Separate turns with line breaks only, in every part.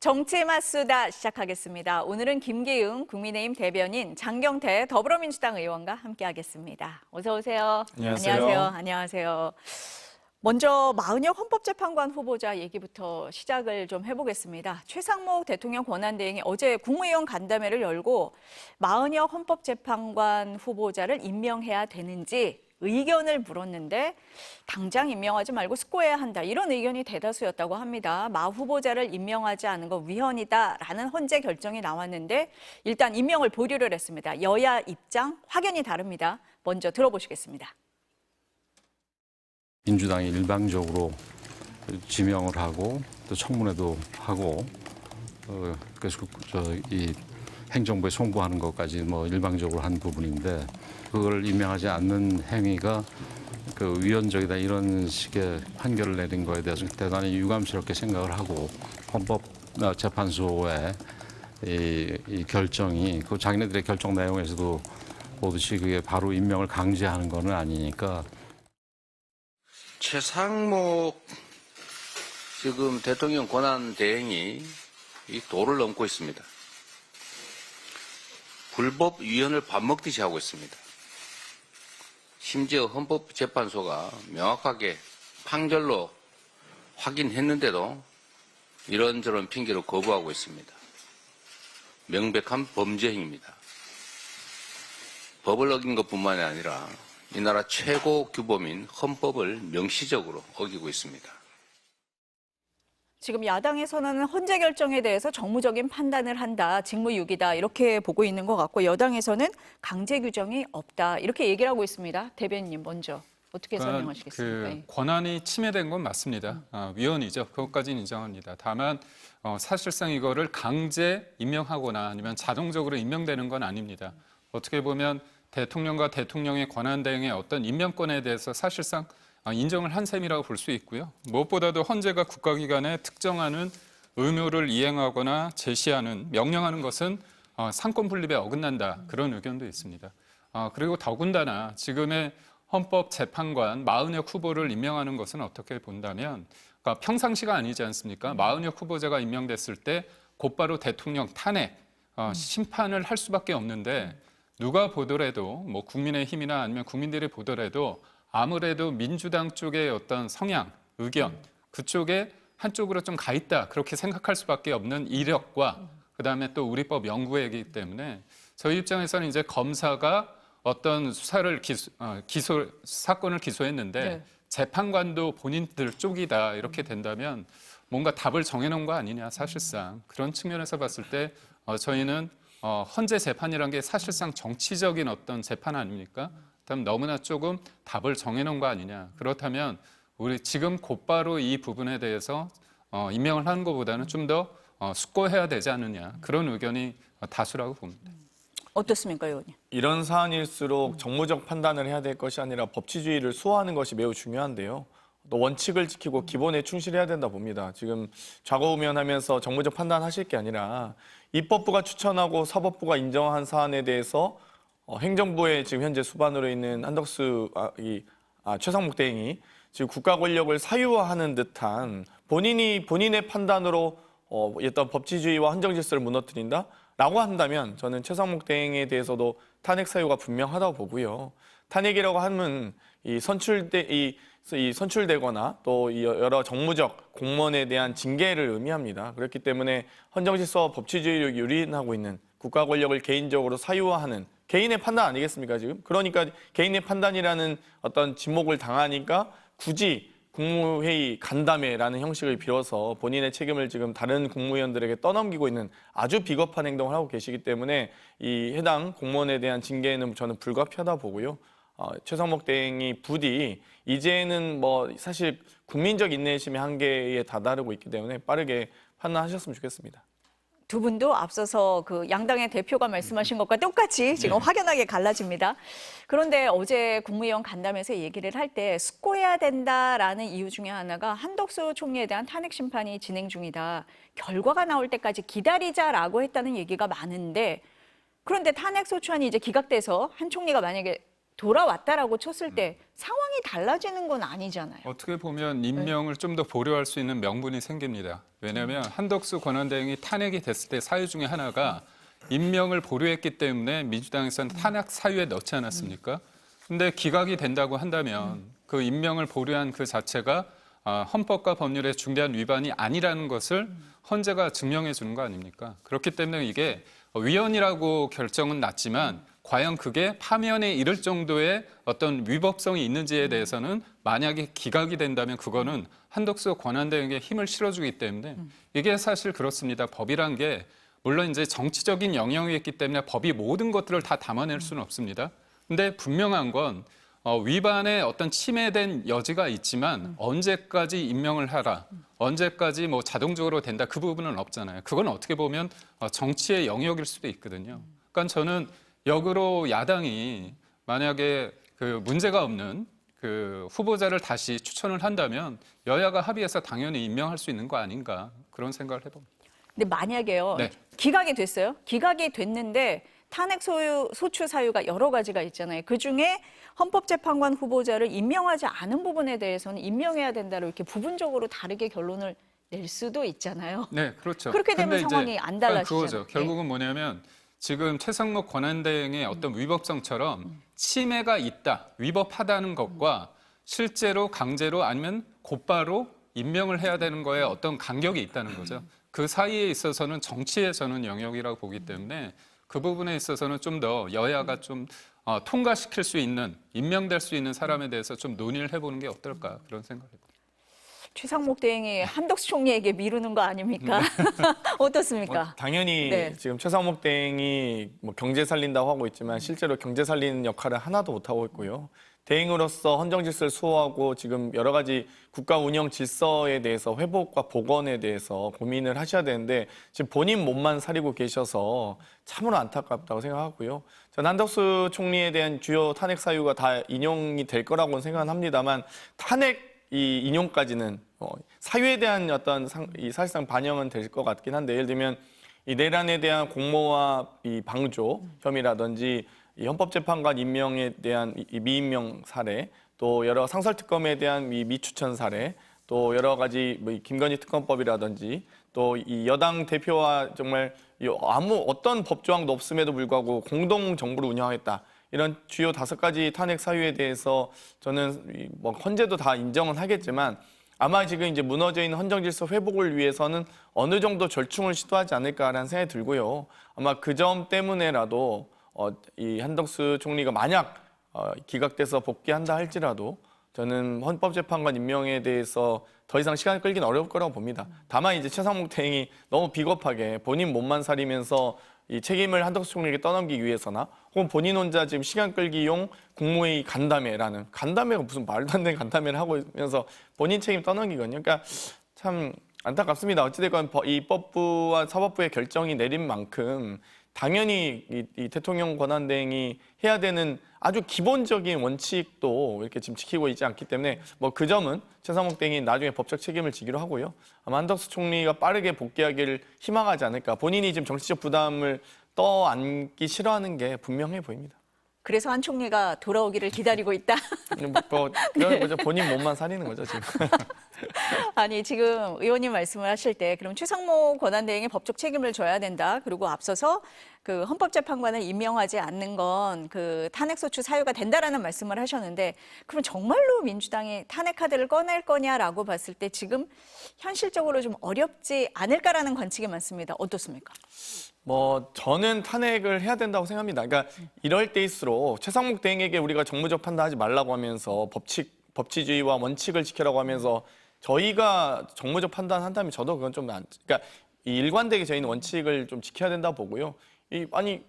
정치 맞수다 시작하겠습니다. 오늘은 김기웅 국민의힘 대변인, 장경태 더불어민주당 의원과 함께하겠습니다. 어서 오세요.
안녕하세요.
안녕하세요. 먼저 마은혁 헌법재판관 후보자 얘기부터 시작을 좀 해보겠습니다. 최상목 대통령 권한대행이 어제 국무위원 간담회를 열고 마은혁 헌법재판관 후보자를 임명해야 되는지 의견을 물었는데 당장 임명하지 말고 숙고해야 한다, 이런 의견이 대다수였다고 합니다. 마 후보자를 임명하지 않은 건 위헌이다라는 헌재 결정이 나왔는데 일단 임명을 보류를 했습니다. 여야 입장 확연히 다릅니다. 먼저 들어보시겠습니다.
민주당이 일방적으로 지명을 하고 또 청문회도 하고 그래서 이 행정부에 송부하는 것까지 일방적으로 한 부분인데, 그걸 임명하지 않는 행위가 위헌적이다, 이런 식의 판결을 내린 거에 대해서 대단히 유감스럽게 생각을 하고, 헌법재판소의 이 결정이 자기네들의 결정 내용에서도 보듯이 그게 바로 임명을 강제하는 건 아니니까.
최상목 지금 대통령 권한 대행이 이 도를 넘고 있습니다. 불법 위헌을 밥 먹듯이 하고 있습니다. 심지어 헌법재판소가 명확하게 판결로 확인했는데도 이런저런 핑계로 거부하고 있습니다. 명백한 범죄 행위입니다. 법을 어긴 것뿐만이 아니라 이 나라 최고 규범인 헌법을 명시적으로 어기고 있습니다.
지금 야당에서는 헌재 결정에 대해서 정무적인 판단을 한다, 직무유기다, 이렇게 보고 있는 것 같고, 여당에서는 강제 규정이 없다, 이렇게 얘기를 하고 있습니다. 대변인님 먼저 어떻게 설명하시겠습니까?
권한이 침해된 건 맞습니다. 위헌이죠. 그것까지는 인정합니다. 다만 사실상 이거를 강제 임명하거나 아니면 자동적으로 임명되는 건 아닙니다. 어떻게 보면 대통령과 대통령의 권한 대행의 어떤 임명권에 대해서 사실상 인정을 한 셈이라고 볼 수 있고요. 무엇보다도 헌재가 국가기관에 특정하는 의무를 이행하거나 제시하는, 명령하는 것은 상권 분립에 어긋난다, 그런 의견도 있습니다. 그리고 더군다나 지금의 헌법재판관 마은혁 후보를 임명하는 것은 어떻게 본다면, 그러니까 평상시가 아니지 않습니까? 마은혁 후보자가 임명됐을 때 곧바로 대통령 탄핵, 심판을 할 수밖에 없는데, 누가 보더라도 국민의힘이나 아니면 국민들이 보더라도 아무래도 민주당 쪽의 어떤 성향, 의견, 그쪽에 한쪽으로 좀 가 있다, 그렇게 생각할 수밖에 없는 이력과 그다음에 또 우리법 연구이기 때문에 저희 입장에서는 이제 검사가 어떤 수사를 사건을 기소했는데
네.
재판관도 본인들 쪽이다, 이렇게 된다면 뭔가 답을 정해놓은 거 아니냐, 사실상 그런 측면에서 봤을 때 저희는 헌재 재판이라는 게 사실상 정치적인 어떤 재판 아닙니까? 그다음 너무나 조금 답을 정해놓은 거 아니냐. 그렇다면 우리 지금 곧바로 이 부분에 대해서 임명을 하는 것보다는 좀 더 숙고해야 되지 않느냐, 그런 의견이 다수라고 봅니다.
어떻습니까, 의원님?
이런 사안일수록 정무적 판단을 해야 될 것이 아니라 법치주의를 수호하는 것이 매우 중요한데요. 또 원칙을 지키고 기본에 충실해야 된다 봅니다. 지금 좌고우면하면서 정무적 판단하실 게 아니라 입법부가 추천하고 사법부가 인정한 사안에 대해서 행정부의 지금 현재 수반으로 있는 최상목 대행이 지금 국가 권력을 사유화하는 듯한 본인의 판단으로 어떤 법치주의와 헌정 질서를 무너뜨린다라고 한다면 저는 최상목 대행에 대해서도 탄핵 사유가 분명하다고 보고요. 탄핵이라고 하면 선출되거나 또 이 여러 정무적 공무원에 대한 징계를 의미합니다. 그렇기 때문에 헌정 질서와 법치주의를 유린하고 있는, 국가 권력을 개인적으로 사유화하는 개인의 판단 아니겠습니까, 지금? 그러니까 개인의 판단이라는 어떤 지목을 당하니까 굳이 국무회의 간담회라는 형식을 빌어서 본인의 책임을 지금 다른 국무위원들에게 떠넘기고 있는 아주 비겁한 행동을 하고 계시기 때문에 이 해당 공무원에 대한 징계는 저는 불가피하다 보고요. 최상목 대행이 부디 이제는 사실 국민적 인내심의 한계에 다다르고 있기 때문에 빠르게 판단하셨으면 좋겠습니다.
두 분도 앞서서 양당의 대표가 말씀하신 것과 똑같이 지금 확연하게 갈라집니다. 그런데 어제 국무위원 간담회에서 얘기를 할 때 숙고해야 된다라는 이유 중에 하나가 한덕수 총리에 대한 탄핵 심판이 진행 중이다, 결과가 나올 때까지 기다리자라고 했다는 얘기가 많은데, 그런데 탄핵 소추안이 이제 기각돼서 한 총리가 만약에 돌아왔다라고 쳤을 때 상황이 달라지는 건 아니잖아요.
어떻게 보면 임명을 좀 더 보류할 수 있는 명분이 생깁니다. 왜냐하면 한덕수 권한대행이 탄핵이 됐을 때 사유 중에 하나가 임명을 보류했기 때문에 민주당에서는 탄핵 사유에 넣지 않았습니까? 근데 기각이 된다고 한다면 그 임명을 보류한 그 자체가 헌법과 법률의 중대한 위반이 아니라는 것을 헌재가 증명해 주는 거 아닙니까? 그렇기 때문에 이게 위헌이라고 결정은 났지만 과연 그게 파면에 이를 정도의 어떤 위법성이 있는지에 대해서는 만약에 기각이 된다면 그거는 한덕수 권한대행에게 힘을 실어주기 때문에 이게 사실 그렇습니다. 법이란 게 물론 이제 정치적인 영역이 있기 때문에 법이 모든 것들을 다 담아낼 수는 없습니다. 근데 분명한 건 위반의 어떤 침해된 여지가 있지만 언제까지 임명을 하라, 언제까지 뭐 자동적으로 된다 그 부분은 없잖아요. 그건 어떻게 보면 정치의 영역일 수도 있거든요. 그러니까 저는 역으로 야당이 만약에 그 문제가 없는 그 후보자를 다시 추천을 한다면 여야가 합의해서 당연히 임명할 수 있는 거 아닌가 그런 생각을 해봅니다.
근데 만약에요.
네.
기각이 됐어요. 기각이 됐는데 탄핵 소추 사유가 여러 가지가 있잖아요. 그중에 헌법재판관 후보자를 임명하지 않은 부분에 대해서는 임명해야 된다로 이렇게 부분적으로 다르게 결론을 낼 수도 있잖아요.
네, 그렇죠.
그렇게 되면
근데 이제
상황이 안 달라지잖아요.
그거죠. 결국은 뭐냐면 지금 최상목 권한대행의 어떤 위법성처럼 침해가 있다, 위법하다는 것과 실제로 강제로 아니면 곧바로 임명을 해야 되는 거에 어떤 간격이 있다는 거죠. 그 사이에 있어서는 정치의 저는 영역이라고 보기 때문에 그 부분에 있어서는 좀 더 여야가 좀 통과시킬 수 있는, 임명될 수 있는 사람에 대해서 좀 논의를 해보는 게 어떨까 그런 생각을 해봅니다.
최상목 대행이 한덕수 총리에게 미루는 거 아닙니까? 어떻습니까?
당연히
네.
지금 최상목 대행이 뭐 경제 살린다고 하고 있지만 실제로 경제 살리는 역할을 하나도 못 하고 있고요. 대행으로서 헌정 질서를 수호하고 지금 여러 가지 국가 운영 질서에 대해서 회복과 복원에 대해서 고민을 하셔야 되는데 지금 본인 몸만 사리고 계셔서 참으로 안타깝다고 생각하고요. 저는 한덕수 총리에 대한 주요 탄핵 사유가 다 인용이 될 거라고는 생각은 합니다만 탄핵 이 인용까지는 사유에 대한 어떤 이 사실상 반영은 될 것 같긴 한데 예를 들면 이 내란에 대한 공모와 이 방조 혐의라든지 이 헌법재판관 임명에 대한 이 미임명 사례, 또 여러 상설특검에 대한 이 미추천 사례, 또 여러 가지 뭐 김건희 특검법이라든지 또 이 여당 대표와 정말 아무 어떤 법조항도 없음에도 불구하고 공동 정부를 운영하겠다. 이런 주요 5가지 탄핵 사유에 대해서 저는 뭐 헌재도 다 인정은 하겠지만 아마 지금 이제 무너져 있는 헌정 질서 회복을 위해서는 어느 정도 절충을 시도하지 않을까라는 생각이 들고요. 아마 그 점 때문에라도 이 한덕수 총리가 만약 기각돼서 복귀한다 할지라도 저는 헌법재판관 임명에 대해서 더 이상 시간을 끌기는 어려울 거라고 봅니다. 다만 이제 최상목 대행이 너무 비겁하게 본인 몸만 사리면서 이 책임을 한덕수 총리에게 떠넘기기 위해서나 혹은 본인 혼자 지금 시간 끌기용 국무회의 간담회라는 간담회가 무슨 말도 안 되는 간담회를 하고 있면서 본인 책임 떠넘기거든요. 그러니까 참 안타깝습니다. 어찌됐건 이 법부와 사법부의 결정이 내린 만큼 당연히 이 대통령 권한대행이 해야 되는 아주 기본적인 원칙도 이렇게 지금 지키고 있지 않기 때문에 뭐 그 점은 최상목 대행이 나중에 법적 책임을 지기로 하고요. 아마 한덕수 총리가 빠르게 복귀하기를 희망하지 않을까. 본인이 지금 정치적 부담을 떠안기 싫어하는 게 분명해 보입니다.
그래서 한 총리가 돌아오기를 기다리고 있다.
뭐 그런 거죠. 본인 몸만 사리는 거죠 지금.
아니 지금 의원님 말씀을 하실 때 그럼 최상목 권한대행이 법적 책임을 져야 된다. 그리고 앞서서 그 헌법재판관을 임명하지 않는 건 그 탄핵소추 사유가 된다라는 말씀을 하셨는데 그럼 정말로 민주당이 탄핵 카드를 꺼낼 거냐라고 봤을 때 지금 현실적으로 좀 어렵지 않을까라는 관측이 많습니다. 어떻습니까?
뭐 저는 탄핵을 해야 된다고 생각합니다. 그러니까 이럴 때일수록 최상목 대행에게 우리가 정무적 판단하지 말라고 하면서 법치주의와 원칙을 지키라고 하면서 저희가 정무적 판단한다면 저도 그건 좀 그러니까 일관되게 저희는 원칙을 좀 지켜야 된다고 보고요. 아니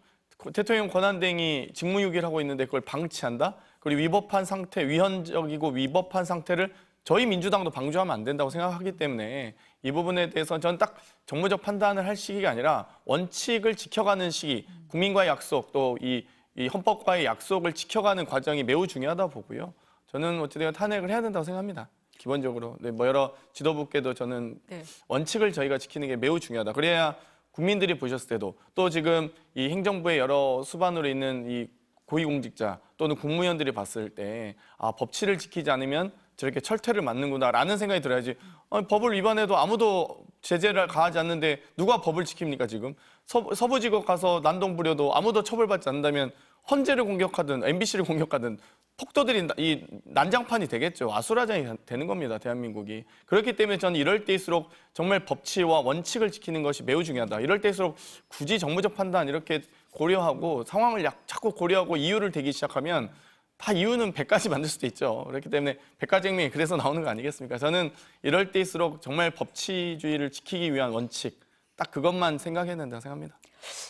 대통령 권한대행이 직무유기를 하고 있는데 그걸 방치한다? 그리고 위법한 상태, 위헌적이고 위법한 상태를 저희 민주당도 방조하면 안 된다고 생각하기 때문에 이 부분에 대해서는 저는 딱 정무적 판단을 할 시기가 아니라 원칙을 지켜가는 시기, 국민과의 약속 또 이 헌법과의 약속을 지켜가는 과정이 매우 중요하다고 보고요. 저는 어찌되건 탄핵을 해야 된다고 생각합니다. 기본적으로. 네, 뭐 여러 지도부께도 저는
네.
원칙을 저희가 지키는 게 매우 중요하다. 그래야 국민들이 보셨을 때도 또 지금 이 행정부의 여러 수반으로 있는 이 고위공직자 또는 국무위원들이 봤을 때 아, 법치를 지키지 않으면 저렇게 철퇴를 맞는구나라는 생각이 들어야지. 아니, 법을 위반해도 아무도 제재를 가하지 않는데 누가 법을 지킵니까 지금? 서부지법 가서 난동 부려도 아무도 처벌받지 않는다면 헌재를 공격하든 MBC를 공격하든 폭도들이 이 난장판이 되겠죠. 아수라장이 되는 겁니다, 대한민국이. 그렇기 때문에 저는 이럴 때일수록 정말 법치와 원칙을 지키는 것이 매우 중요하다. 이럴 때일수록 굳이 정무적 판단 이렇게 고려하고 상황을 자꾸 고려하고 이유를 대기 시작하면 다 이유는 100가지 만들 수도 있죠. 그렇기 때문에 100가지 행명이 그래서 나오는 거 아니겠습니까? 저는 이럴 때일수록 정말 법치주의를 지키기 위한 원칙, 딱 그것만 생각해야 된다고 생각합니다.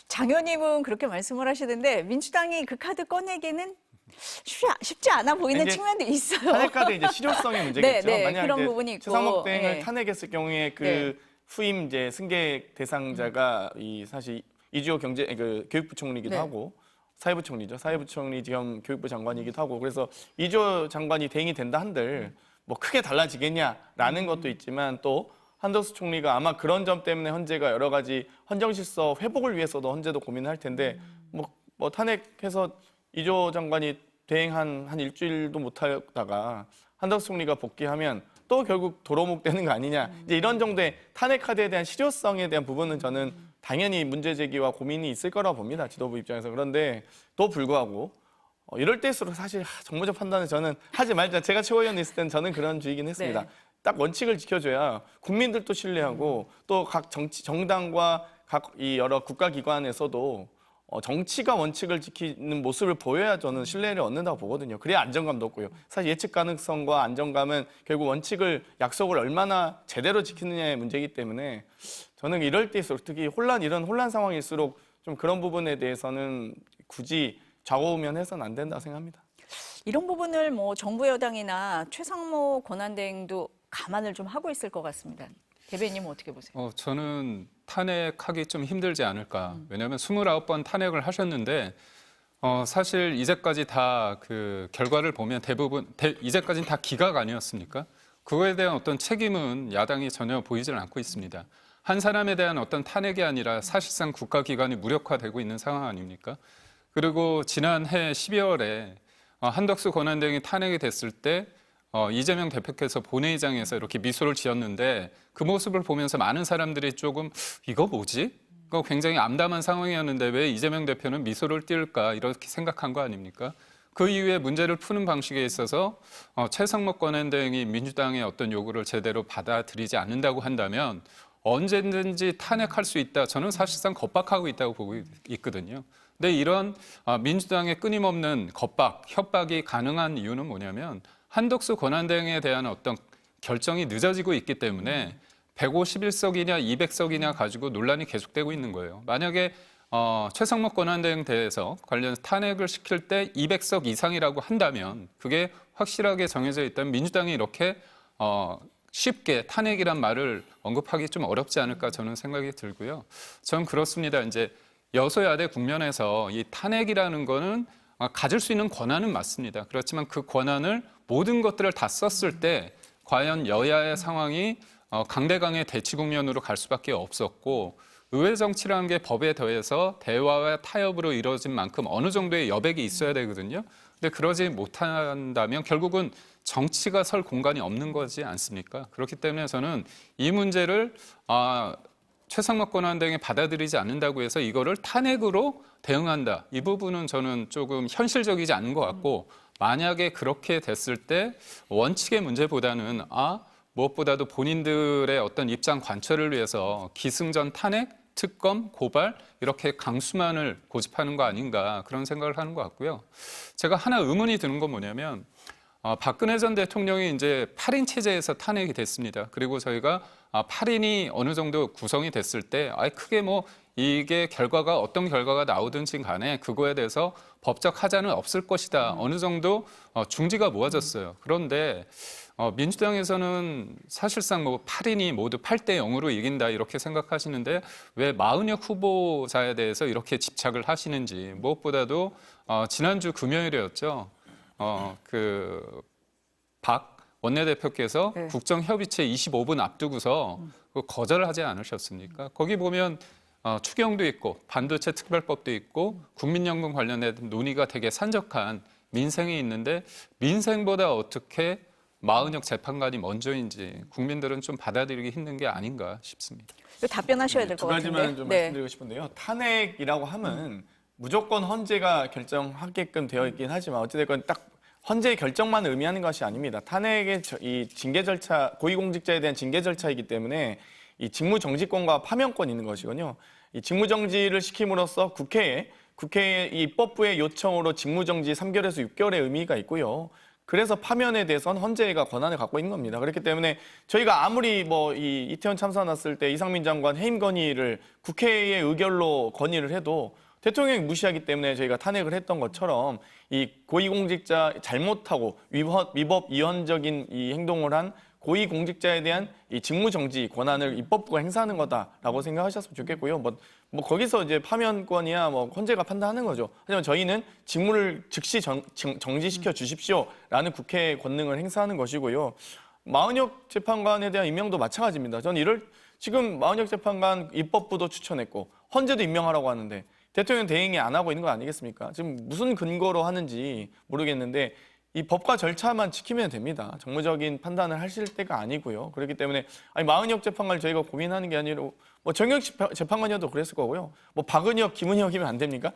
장 의원님은 그렇게 말씀을 하시는데 민주당이 그 카드 꺼내기는 쉽지 않아 보이는
이제
측면도 있어요.
탄핵카드 이제 실효성의 문제겠죠.
네,
만약
그런
이제
부분이 있고.
최상목 대행을
네.
탄핵했을 경우에 그
네.
후임 이제 승계 대상자가 이 사실 이주호 교육부 총리이기도
네.
하고 사회부 총리죠. 사회부 총리 겸 교육부 장관이기도 하고 그래서 이주호 장관이 대행이 된다 한들 뭐 크게 달라지겠냐라는 것도 있지만 또 한덕수 총리가 아마 그런 점 때문에 헌재가 여러 가지 헌정실서 회복을 위해서도 헌재도 고민을 할 텐데 뭐 탄핵해서 이주호 장관이 대행한 한 일주일도 못 하다가 한덕수 총리가 복귀하면 또 결국 도로목 되는 거 아니냐. 이제 이런 정도의 탄핵 카드에 대한 실효성에 대한 부분은 저는 당연히 문제 제기와 고민이 있을 거라고 봅니다. 지도부 입장에서. 그런데 또 불구하고 이럴 때일수록 사실 정무적 판단을 저는 하지 말자. 제가 최고위원이 있을 때는 저는 그런 주의긴 했습니다.
네.
딱 원칙을 지켜줘야 국민들도 신뢰하고 또 각 정당과 각 이 여러 국가기관에서도 정치가 원칙을 지키는 모습을 보여야 저는 신뢰를 얻는다고 보거든요. 그래야 안정감도 없고요. 사실 예측 가능성과 안정감은 결국 원칙을 약속을 얼마나 제대로 지키느냐의 문제이기 때문에 저는 이럴 때일수록 특히 이런 혼란 상황일수록 좀 그런 부분에 대해서는 굳이 좌우면해서는 안 된다고 생각합니다.
이런 부분을 뭐 정부 여당이나 최상목 권한대행도 감안을 좀 하고 있을 것 같습니다. 대변인님은 어떻게 보세요?
저는 탄핵하기 좀 힘들지 않을까. 왜냐하면 29번 탄핵을 하셨는데 사실 이제까지 다 그 결과를 보면 대부분 이제까지는 다 기각 아니었습니까? 그거에 대한 어떤 책임은 야당이 전혀 보이질 않고 있습니다. 한 사람에 대한 어떤 탄핵이 아니라 사실상 국가기관이 무력화되고 있는 상황 아닙니까? 그리고 지난해 12월에 한덕수 권한대행이 탄핵이 됐을 때 이재명 대표께서 본회의장에서 이렇게 미소를 지었는데 그 모습을 보면서 많은 사람들이 조금 이거 뭐지? 이거 굉장히 암담한 상황이었는데 왜 이재명 대표는 미소를 띄울까 이렇게 생각한 거 아닙니까? 그 이후에 문제를 푸는 방식에 있어서 최상목 권한대행이 민주당의 어떤 요구를 제대로 받아들이지 않는다고 한다면 언제든지 탄핵할 수 있다. 저는 사실상 겁박하고 있다고 보고 있거든요. 근데 이런 민주당의 끊임없는 겁박, 협박이 가능한 이유는 뭐냐면 한덕수 권한대행에 대한 어떤 결정이 늦어지고 있기 때문에 151석이냐 200석이냐 가지고 논란이 계속되고 있는 거예요. 만약에 최상목 권한대행 대해서 관련 탄핵을 시킬 때 200석 이상이라고 한다면 그게 확실하게 정해져 있다면 민주당이 이렇게 쉽게 탄핵이란 말을 언급하기 좀 어렵지 않을까 저는 생각이 들고요. 저는 그렇습니다. 이제 여소야대 국면에서 이 탄핵이라는 거는 가질 수 있는 권한은 맞습니다. 그렇지만 그 권한을 모든 것들을 다 썼을 때 과연 여야의 상황이 강대강의 대치 국면으로 갈 수밖에 없었고 의회 정치라는 게 법에 더해서 대화와 타협으로 이루어진 만큼 어느 정도의 여백이 있어야 되거든요. 근데 그러지 못한다면 결국은 정치가 설 공간이 없는 거지 않습니까? 그렇기 때문에 저는 이 문제를 최상목 권한대행이 받아들이지 않는다고 해서 이거를 탄핵으로 대응한다. 이 부분은 저는 조금 현실적이지 않은 것 같고 만약에 그렇게 됐을 때 원칙의 문제보다는 무엇보다도 본인들의 어떤 입장 관철을 위해서 기승전 탄핵, 특검, 고발 이렇게 강수만을 고집하는 거 아닌가 그런 생각을 하는 것 같고요. 제가 하나 의문이 드는 건 뭐냐면 박근혜 전 대통령이 이제 8인 체제에서 탄핵이 됐습니다. 그리고 저희가 8인이 어느 정도 구성이 됐을 때 크게 뭐 이게 어떤 결과가 나오든지 간에 그거에 대해서 법적 하자는 없을 것이다. 어느 정도 중지가 모아졌어요. 그런데 민주당에서는 사실상 뭐 8인이 모두 8대 0으로 이긴다 이렇게 생각하시는데 왜 마은혁 후보자에 대해서 이렇게 집착을 하시는지 무엇보다도 지난주 금요일이었죠. 박 원내대표께서
네.
국정협의체 25분 앞두고서 거절을 하지 않으셨습니까? 거기 보면 추경도 있고 반도체 특별법도 있고 국민연금 관련된 논의가 되게 산적한 민생이 있는데 민생보다 어떻게 마은혁 재판관이 먼저인지 국민들은 좀 받아들이기 힘든 게 아닌가 싶습니다.
이거 답변하셔야 될 것
두
같은데.
가지만 좀
네.
말씀드리고 싶은데요. 탄핵이라고 하면 무조건 헌재가 결정하게끔 되어 있긴 하지만 어찌됐건 딱 헌재의 결정만 의미하는 것이 아닙니다. 탄핵의 이 징계 절차, 고위공직자에 대한 징계 절차이기 때문에 이 직무정지권과 파면권이 있는 것이거든요. 이 직무정지를 시킴으로써 국회의 입법부의 요청으로 직무정지 3개월에서 6개월의 의미가 있고요. 그래서 파면에 대해서는 헌재가 권한을 갖고 있는 겁니다. 그렇기 때문에 저희가 아무리 뭐 이 이태원 참사 났을 때 이상민 장관 해임 건의를 국회의 의결로 건의를 해도 대통령이 무시하기 때문에 저희가 탄핵을 했던 것처럼 이 고위공직자 잘못하고 위법 위헌적인 이 행동을 한 고위공직자에 대한 이 직무정지 권한을 입법부가 행사하는 거다라고 생각하셨으면 좋겠고요. 뭐 거기서 이제 파면권이야 뭐 헌재가 판단하는 거죠. 하지만 저희는 직무를 즉시 정지시켜 주십시오라는 국회의 권능을 행사하는 것이고요. 마은혁 재판관에 대한 임명도 마찬가지입니다. 저는 지금 마은혁 재판관 입법부도 추천했고 헌재도 임명하라고 하는데 대통령 대행이 안 하고 있는 거 아니겠습니까? 지금 무슨 근거로 하는지 모르겠는데 이 법과 절차만 지키면 됩니다. 정무적인 판단을 하실 때가 아니고요. 그렇기 때문에 마은혁 재판관을 저희가 고민하는 게 아니라 뭐 정영식 재판관이어도 그랬을 거고요. 뭐 박은혁, 김은혁이면 안 됩니까?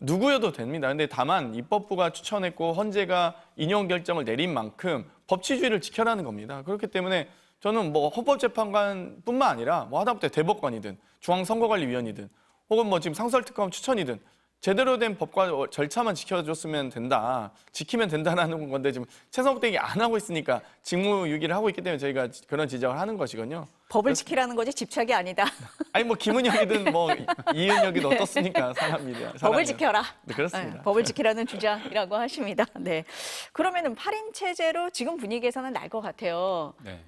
누구여도 됩니다. 근데 다만 입법부가 추천했고 헌재가 인용 결정을 내린 만큼 법치주의를 지켜라는 겁니다. 그렇기 때문에 저는 뭐 헌법재판관뿐만 아니라 뭐 하다못해 대법관이든 중앙선거관리위원이든 혹은 뭐 지금 상설특검 추천이든 제대로 된 법과 절차만 지켜줬으면 된다, 지키면 된다라는 건데 지금 최성욱 대행이 안 하고 있으니까 직무유기를 하고 있기 때문에 저희가 그런 지적을 하는 것이거든요.
법을 지키라는 거지 집착이 아니다.
아니 뭐 김은혁이든 뭐 이은혁이든 어떻습니까? 사람이야.
법을 지켜라.
네, 그렇습니다.
네, 법을 지키라는 주장이라고 하십니다. 네. 그러면은 8인 체제로 지금 분위기에서는 날 것 같아요.
네.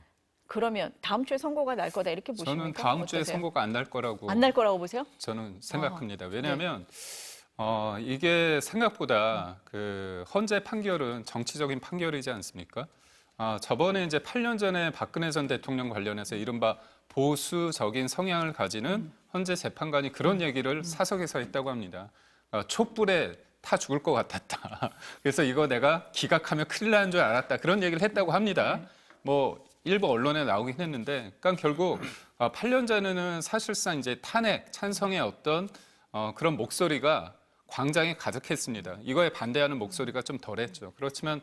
그러면 다음 주에 선고가 날 거다 이렇게 보십니까?
저는 다음 주에
어떠세요?
선고가 안 날 거라고
안 날 거라고 보세요?
저는 생각합니다. 왜냐하면 이게 생각보다 그 헌재 판결은 정치적인 판결이지 않습니까? 저번에 이제 8년 전에 박근혜 전 대통령 관련해서 이른바 보수적인 성향을 가지는 헌재 재판관이 그런 얘기를 사석에서 했다고 합니다. 촛불에 타 죽을 것 같았다. 그래서 이거 내가 기각하면 큰일 나는 줄 알았다. 그런 얘기를 했다고 합니다. 뭐 일부 언론에 나오긴 했는데, 그러니까 결국 8년 전에는 사실상 이제 탄핵 찬성의 어떤 그런 목소리가 광장에 가득했습니다. 이거에 반대하는 목소리가 좀 덜했죠. 그렇지만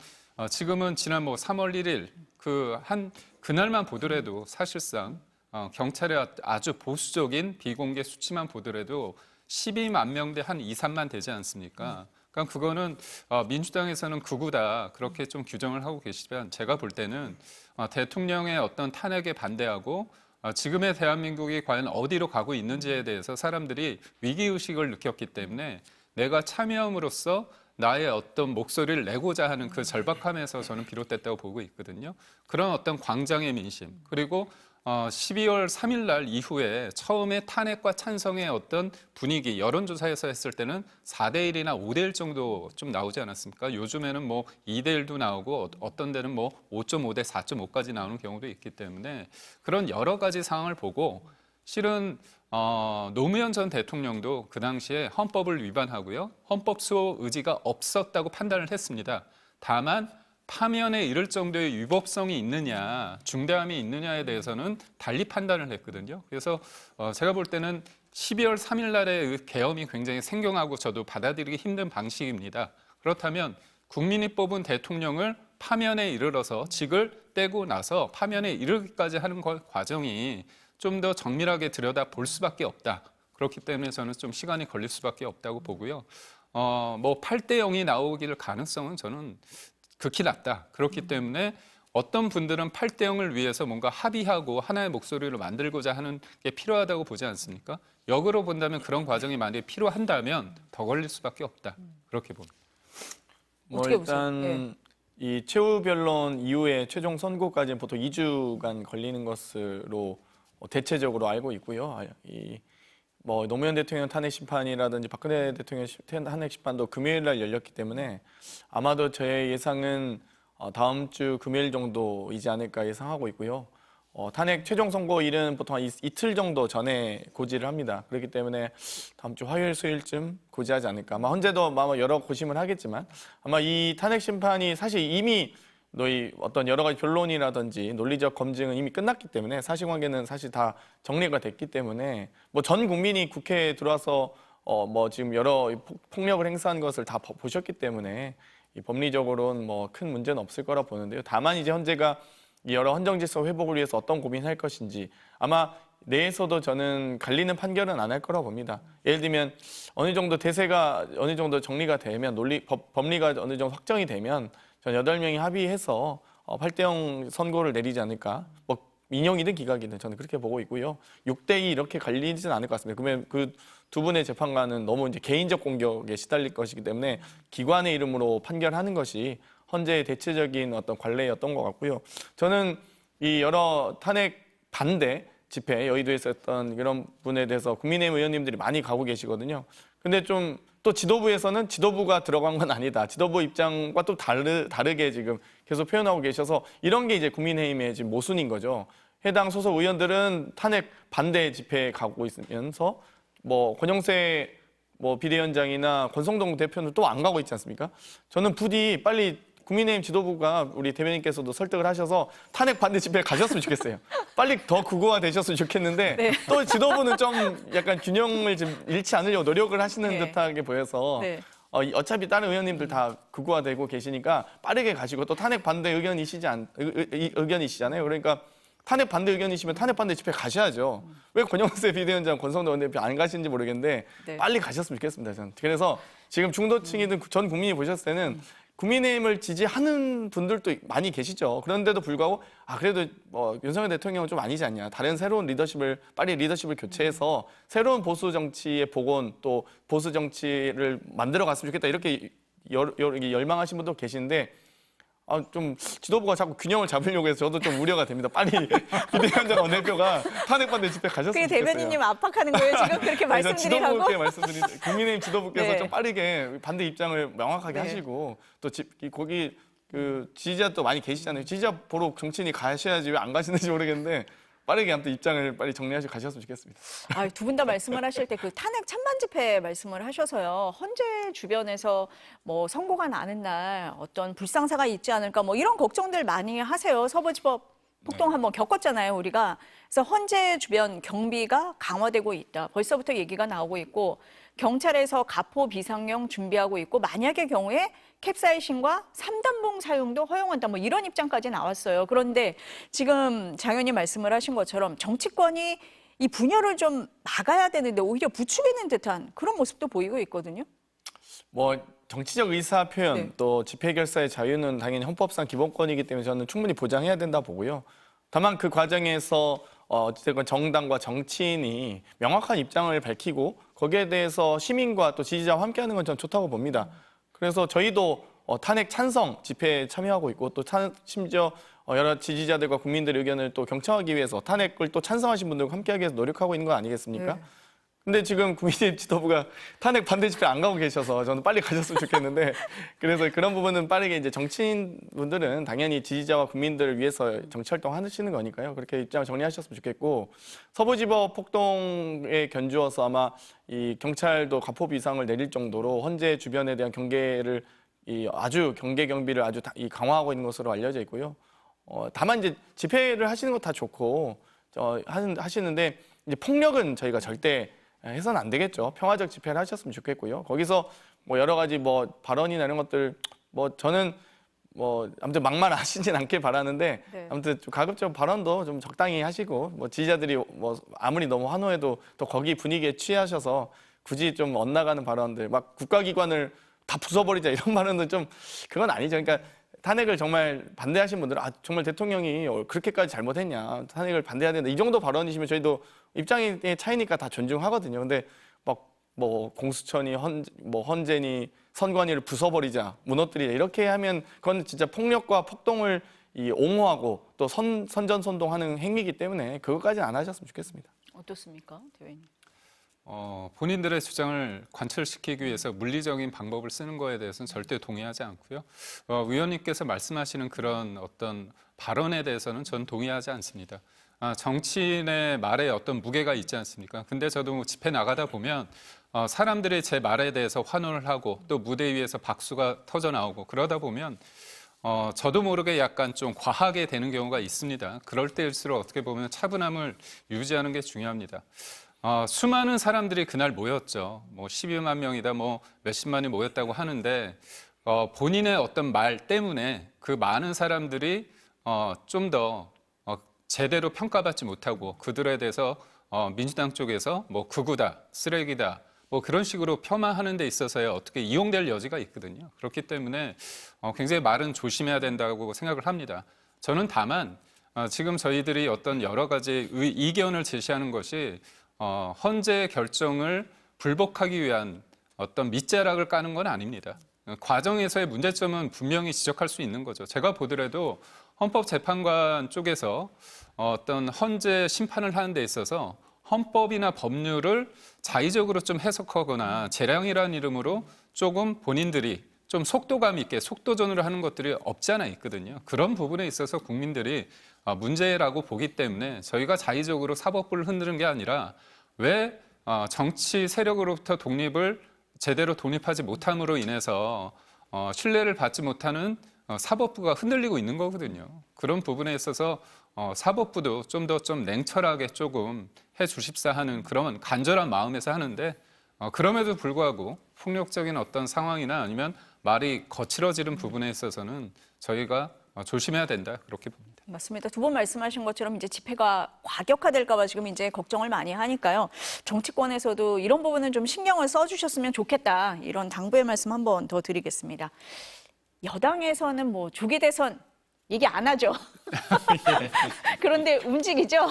지금은 지난 뭐 3월 1일 그날만 보더라도 사실상 경찰의 아주 보수적인 비공개 수치만 보더라도 12만 명대 한 2, 3만 되지 않습니까? 그러니까 그거는 민주당에서는 극우다 그렇게 좀 규정을 하고 계시지만 제가 볼 때는 대통령의 어떤 탄핵에 반대하고 지금의 대한민국이 과연 어디로 가고 있는지에 대해서 사람들이 위기의식을 느꼈기 때문에 내가 참여함으로써 나의 어떤 목소리를 내고자 하는 그 절박함에서 저는 비롯됐다고 보고 있거든요. 그런 어떤 광장의 민심 그리고 12월 3일 날 이후에 처음에 탄핵과 찬성의 어떤 분위기 여론조사에서 했을 때는 4대 1이나 5대 1 정도 좀 나오지 않았습니까? 요즘에는 뭐 2대 1도 나오고 어떤 데는 뭐 5.5대 4.5까지 나오는 경우도 있기 때문에 그런 여러 가지 상황을 보고 실은 노무현 전 대통령도 그 당시에 헌법을 위반하고요. 헌법 수호 의지가 없었다고 판단을 했습니다. 다만 파면에 이를 정도의 위법성이 있느냐, 중대함이 있느냐에 대해서는 달리 판단을 했거든요. 그래서 제가 볼 때는 12월 3일 날의 계엄이 굉장히 생경하고 저도 받아들이기 힘든 방식입니다. 그렇다면 국민이 뽑은 대통령을 파면에 이르러서 직을 떼고 나서 파면에 이르기까지 하는 과정이 좀 더 정밀하게 들여다 볼 수밖에 없다. 그렇기 때문에 저는 좀 시간이 걸릴 수밖에 없다고 보고요. 뭐 8대 0이 나오길 가능성은 저는 극히 낮다. 그렇기 때문에 어떤 분들은 8대 0을 위해서 뭔가 합의하고 하나의 목소리를 만들고자 하는 게 필요하다고 보지 않습니까? 역으로 본다면 그런 과정이 만약에 필요한다면 더 걸릴 수밖에 없다. 그렇게 봅니다.
뭐
어떻게
일단
보세요?
이 최후 변론 이후에 최종 선고까지는 보통 2주간 걸리는 것으로 대체적으로 알고 있고요. 뭐 노무현 대통령 탄핵 심판이라든지 박근혜 대통령 탄핵 심판도 금요일 날 열렸기 때문에 아마도 저의 예상은 다음 주 금요일 정도이지 않을까 예상하고 있고요. 탄핵 최종 선고일은 보통 한 이틀 정도 전에 고지를 합니다. 그렇기 때문에 다음 주 화요일, 수요일쯤 고지하지 않을까. 아마 헌재도 아마 여러 고심을 하겠지만 아마 이 탄핵 심판이 사실 이미 너희 어떤 여러 가지 변론이라든지 논리적 검증은 이미 끝났기 때문에 사실관계는 사실 다 정리가 됐기 때문에 뭐 전 국민이 국회에 들어와서 뭐 지금 여러 폭력을 행사한 것을 다 보셨기 때문에 이 법리적으로는 뭐 큰 문제는 없을 거라 보는데요. 다만 이제 헌재가 이 여러 헌정 질서 회복을 위해서 어떤 고민할 것인지 아마 내에서도 저는 갈리는 판결은 안 할 거라고 봅니다. 예를 들면 어느 정도 대세가 어느 정도 정리가 되면 법리가 어느 정도 확정이 되면 전 8명이 합의해서 8대0 선고를 내리지 않을까. 뭐 민형이든 기각이든 저는 그렇게 보고 있고요. 6대2 이렇게 갈리지는 않을 것 같습니다. 그러면 그 두 분의 재판관은 너무 이제 개인적 공격에 시달릴 것이기 때문에 기관의 이름으로 판결하는 것이 헌재의 대체적인 어떤 관례였던 것 같고요. 저는 이 여러 탄핵 반대 집회 여의도에서 했던 이런 분에 대해서 국민의힘 의원님들이 많이 가고 계시거든요. 근데 좀 또 지도부에서는 지도부가 들어간 건 아니다. 지도부 입장과 또 다르게 지금 계속 표현하고 계셔서 이런 게 이제 국민의힘의 지금 모순인 거죠. 해당 소속 의원들은 탄핵 반대 집회에 가고 있으면서 뭐 권영세 뭐 비대위원장이나 권성동 대표는 또 안 가고 있지 않습니까? 저는 부디 빨리 국민의힘 지도부가 우리 대변인께서도 설득을 하셔서 탄핵 반대 집회에 가셨으면 좋겠어요. 빨리 더 극우화 되셨으면 좋겠는데
네.
또 지도부는 좀 약간 균형을 좀 잃지 않으려고 노력을 하시는
네.
듯하게 보여서
네.
어차피 다른 의원님들 다 극우화되고 계시니까 빠르게 가시고 또 탄핵 반대 의견이시잖아요. 그러니까 탄핵 반대 의견이시면 탄핵 반대 집회 가셔야죠. 왜 권영세 비대위원장, 권성동 원내대표 안 가시는지 모르겠는데
네.
빨리 가셨으면 좋겠습니다. 저는. 그래서 지금 중도층이든 전 국민이 보셨을 때는 국민의힘을 지지하는 분들도 많이 계시죠. 그런데도 불구하고 그래도 뭐 윤석열 대통령은 좀 아니지 않냐. 다른 새로운 빨리 리더십을 교체해서 새로운 보수 정치의 복원 또 보수 정치를 만들어 갔으면 좋겠다. 이렇게 열망하신 분도 계시는데 좀 지도부가 자꾸 균형을 잡으려고 해서 저도 좀 우려가 됩니다. 빨리 비대위원장 원내대표가 탄핵 반대 집회 가셨으면
그게
좋겠어요.
대변인님 압박하는 거예요. 지금 그렇게 말씀드리라고.
지도부께 말씀드리는 국민의힘 지도부께서
네.
좀 빠르게 반대 입장을 명확하게
네.
하시고 또 거기 그 지지자 또 많이 계시잖아요. 지지자 보러 정치인이 가셔야지 왜 안 가시는지 모르겠는데 빠르게 아무튼 입장을 빨리 정리하시고 가셨으면 좋겠습니다.
두 분 다 말씀을 하실 때 그 탄핵 찬반 집회 말씀을 하셔서요. 헌재 주변에서 뭐 선고가 나는 날 어떤 불상사가 있지 않을까 뭐 이런 걱정들 많이 하세요. 서부지법 폭동 한번 겪었잖아요, 우리가. 그래서 헌재 주변 경비가 강화되고 있다. 벌써부터 얘기가 나오고 있고 경찰에서 가포 비상용 준비하고 있고 만약의 경우에 캡사이신과 3단봉 사용도 허용한다. 뭐 이런 입장까지 나왔어요. 그런데 지금 장 의원님 말씀을 하신 것처럼 정치권이 이 분열을 좀 막아야 되는데 오히려 부추기는 듯한 그런 모습도 보이고 있거든요.
뭐 정치적 의사 표현
네.
또 집회 결사의 자유는 당연히 헌법상 기본권이기 때문에 저는 충분히 보장해야 된다 보고요. 다만 그 과정에서 어쨌든 정당과 정치인이 명확한 입장을 밝히고 거기에 대해서 시민과 또 지지자와 함께하는 건 저는 좋다고 봅니다. 그래서 저희도 탄핵 찬성 집회에 참여하고 있고 또 심지어 여러 지지자들과 국민들의 의견을 또 경청하기 위해서 탄핵을 또 찬성하신 분들과 함께하기 위해서 노력하고 있는 거 아니겠습니까?
네.
근데 지금 국민의힘 지도부가 탄핵 반대 집회 안 가고 계셔서 저는 빨리 가셨으면 좋겠는데 그래서 그런 부분은 빠르게 이제 정치인분들은 당연히 지지자와 국민들을 위해서 정치 활동하시는 거니까요. 그렇게 입장을 정리하셨으면 좋겠고 서부지법 폭동에 견주어서 아마 이 경찰도 가포 비상을 내릴 정도로 헌재 주변에 대한 경계를 아주 경계 경비를 아주 강화하고 있는 것으로 알려져 있고요. 다만 이제 집회를 하시는 거 다 좋고 하시는데 이제 폭력은 저희가 절대 해서는 안 되겠죠. 평화적 집회를 하셨으면 좋겠고요. 거기서 뭐 여러 가지 뭐 발언이나 이런 것들 뭐 저는 뭐 아무튼 막말하시진 않길 바라는데
네.
아무튼 좀 가급적 발언도 좀 적당히 하시고 뭐 지지자들이 뭐 아무리 너무 환호해도 또 거기 분위기에 취하셔서 굳이 좀 엇나가는 발언들 막 국가기관을 다 부숴버리자 이런 말은 좀 그건 아니죠. 그러니까 탄핵을 정말 반대하신 분들은 정말 대통령이 그렇게까지 잘못했냐 탄핵을 반대해야 된다 이 정도 발언이시면 저희도 입장의 차이니까 다 존중하거든요. 근데 막 뭐 공수처니 헌재니 선관위를 부숴버리자 무너뜨리자 이렇게 하면 그건 진짜 폭력과 폭동을 옹호하고 또 선전선동하는 행위이기 때문에 그것까지는 안 하셨으면 좋겠습니다.
어떻습니까, 대변인?
본인들의 주장을 관철시키기 위해서 물리적인 방법을 쓰는 거에 대해서는 절대 동의하지 않고요. 의원님께서 말씀하시는 그런 어떤 발언에 대해서는 전 동의하지 않습니다. 정치인의 말에 어떤 무게가 있지 않습니까? 근데 저도 집회 나가다 보면 사람들이 제 말에 대해서 환호를 하고 또 무대 위에서 박수가 터져 나오고 그러다 보면 저도 모르게 약간 좀 과하게 되는 경우가 있습니다. 그럴 때일수록 어떻게 보면 차분함을 유지하는 게 중요합니다. 수많은 사람들이 그날 모였죠. 뭐 12만 명이다, 뭐 몇십만이 모였다고 하는데 본인의 어떤 말 때문에 그 많은 사람들이 좀 더 제대로 평가받지 못하고 그들에 대해서 민주당 쪽에서 뭐 극우다, 쓰레기다, 뭐 그런 식으로 폄하하는 데 있어서야 어떻게 이용될 여지가 있거든요. 그렇기 때문에 굉장히 말은 조심해야 된다고 생각을 합니다. 저는 다만 지금 저희들이 어떤 여러 가지 이견을 제시하는 것이 헌재의 결정을 불복하기 위한 어떤 밑자락을 까는 건 아닙니다. 과정에서의 문제점은 분명히 지적할 수 있는 거죠. 제가 보더라도 헌법재판관 쪽에서 어떤 헌재 심판을 하는 데 있어서 헌법이나 법률을 자의적으로 좀 해석하거나 재량이라는 이름으로 조금 본인들이 좀 속도감 있게 속도전으로 하는 것들이 없지 않아 있거든요. 그런 부분에 있어서 국민들이 문제라고 보기 때문에 저희가 자의적으로 사법부를 흔드는 게 아니라 왜 정치 세력으로부터 독립을 제대로 독립하지 못함으로 인해서 신뢰를 받지 못하는 사법부가 흔들리고 있는 거거든요. 그런 부분에 있어서 사법부도 좀 더 좀 냉철하게 조금 해 주십사 하는 그런 간절한 마음에서 하는데 그럼에도 불구하고 폭력적인 어떤 상황이나 아니면 말이 거칠어지는 부분에 있어서는 저희가 조심해야 된다 그렇게 봅니다.
맞습니다. 두 분 말씀하신 것처럼 이제 집회가 과격화될까 봐 지금 이제 걱정을 많이 하니까요. 정치권에서도 이런 부분은 좀 신경을 써주셨으면 좋겠다. 이런 당부의 말씀 한 번 더 드리겠습니다. 여당에서는 뭐 조기 대선 얘기 안 하죠. 그런데 움직이죠.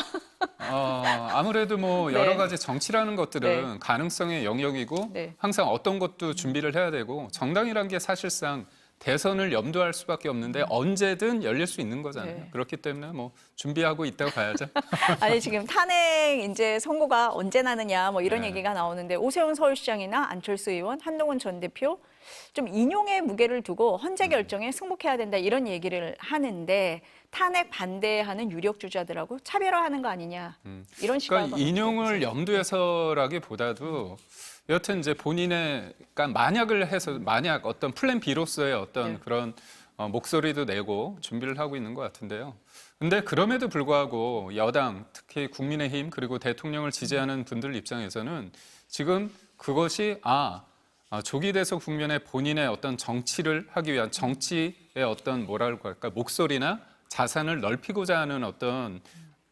아무래도 뭐
네.
여러 가지 정치라는 것들은 가능성의 영역이고
네.
항상 어떤 것도 준비를 해야 되고 정당이란 게 사실상 대선을 염두할 수밖에 없는데 언제든 열릴 수 있는 거잖아요.
네.
그렇기 때문에 뭐 준비하고 있다고 봐야죠.
아니 지금 탄핵 이제 선고가 언제 나느냐 뭐 이런
네.
얘기가 나오는데 오세훈 서울시장이나 안철수 의원, 한동훈 전 대표 좀 인용의 무게를 두고 헌재 결정에 승복해야 된다 이런 얘기를 하는데 탄핵 반대하는 유력 주자들하고 차별화하는 거 아니냐 이런 시각.
그러니까 인용을 염두에서라기보다도 여튼 이제 본인의 그러니까 만약을 해서 만약 어떤 플랜 B로서의 어떤
네.
그런 목소리도 내고 준비를 하고 있는 것 같은데요. 근데 그럼에도 불구하고 여당 특히 국민의힘 그리고 대통령을 지지하는 분들 입장에서는 지금 그것이 조기 대선 국면에 본인의 어떤 정치를 하기 위한 정치의 어떤 뭐랄까 할까 목소리나 자산을 넓히고자 하는 어떤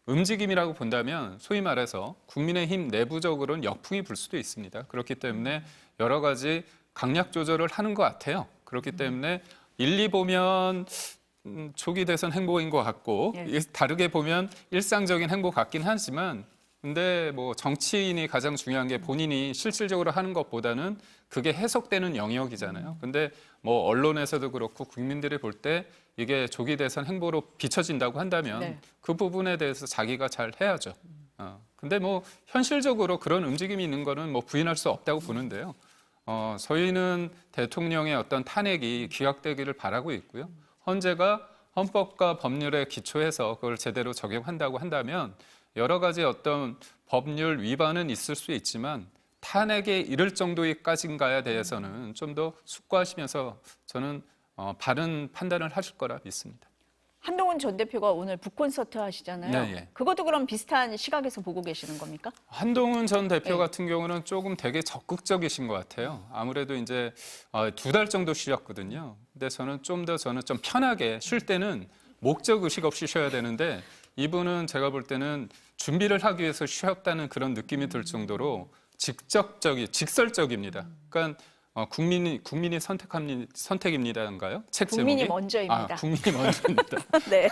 움직임이라고 본다면 소위 말해서 국민의힘 내부적으로는 역풍이 불 수도 있습니다. 그렇기 때문에 여러 가지 강약 조절을 하는 것 같아요. 그렇기 때문에 일리 보면 조기 대선 행보인 것 같고 다르게 보면 일상적인 행보 같긴 하지만 근데 뭐 정치인이 가장 중요한 게 본인이 실질적으로 하는 것보다는 그게 해석되는 영역이잖아요. 근데 뭐 언론에서도 그렇고 국민들이 볼 때 이게 조기 대선 행보로 비춰진다고 한다면 그 부분에 대해서 자기가 잘 해야죠. 근데 뭐 현실적으로 그런 움직임이 있는 거는 뭐 부인할 수 없다고 보는데요. 저희는 대통령의 어떤 탄핵이 기각되기를 바라고 있고요. 헌재가 헌법과 법률에 기초해서 그걸 제대로 적용한다고 한다면 여러 가지 어떤 법률 위반은 있을 수 있지만 탄핵에 이를 정도까지인가에 대해서는 좀 더 숙고하시면서 저는 바른 판단을 하실 거라 믿습니다.
한동훈 전 대표가 오늘 북콘서트 하시잖아요.
네.
그것도 그럼 비슷한 시각에서 보고 계시는 겁니까?
한동훈 전 대표 같은 경우는 조금 되게 적극적이신 것 같아요. 아무래도 이제 2달 정도 쉬었거든요. 근데 저는 좀 편하게 쉴 때는 목적 의식 없이 쉬어야 되는데 이분은 제가 볼 때는 준비를 하기 위해서 쉬었다는 그런 느낌이 들 정도로 직설적입니다. 그러니까 국민이 선택입니다인가요? 책 제목이?
국민이 먼저입니다.
국민이 먼저입니다.
네.